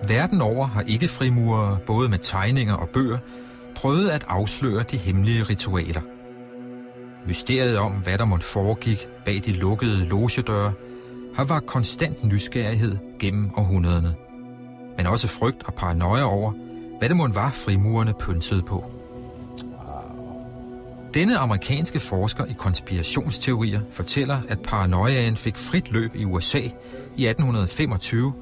Verden over har ikke-frimurere, både med tegninger og bøger, prøvet at afsløre de hemmelige ritualer. Mysteriet om, hvad der måtte foregik bag de lukkede logedøre, har været konstant nysgerrighed gennem århundrederne. Men også frygt og paranoia over, hvad det måtte var frimurerne pyntede på. Denne amerikanske forsker i konspirationsteorier fortæller, at paranoiaen fik frit løb i USA i 1825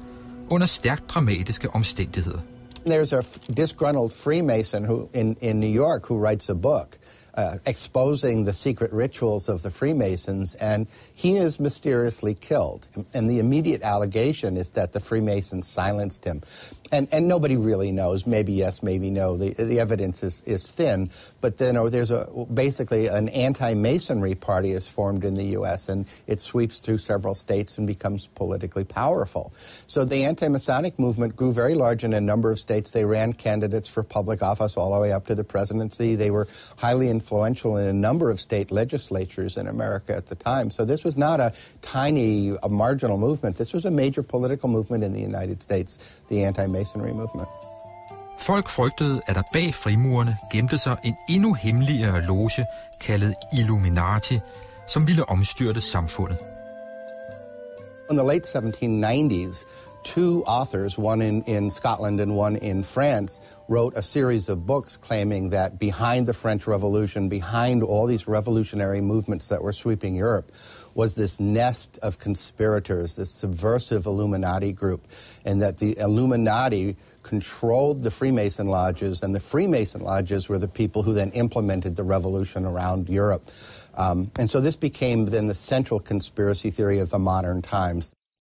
under stærkt dramatiske omstændigheder. There's a disgruntled Freemason in New York who writes a book exposing the secret rituals of the Freemasons, and he is mysteriously killed. And the immediate allegation is that the Freemasons silenced him. And nobody really knows. Maybe yes, maybe no. The evidence is thin. But then there's basically an anti-Masonry party is formed in the U.S. and it sweeps through several states and becomes politically powerful. So the anti-Masonic movement grew very large in a number of states. They ran candidates for public office all the way up to the presidency. They were highly influential in a number of state legislatures in America at the time. So this was not a tiny, marginal movement. This was a major political movement in the United States, the anti-Masonry movement. Folk frygtede, at der bag frimurerne gemte sig en endnu hemmeligere loge, kaldet Illuminati, som ville omstyrte samfundet. In the late 1790s, two authors, one in Scotland and one in France, wrote a series of books claiming that behind the French Revolution, behind all these revolutionary movements that were sweeping Europe, was this nest of conspirators, this subversive Illuminati group, and that the Illuminati controlled the Freemason lodges, and the Freemason lodges were the people who then implemented the revolution around Europe. And so this became then the central conspiracy theory of the modern times.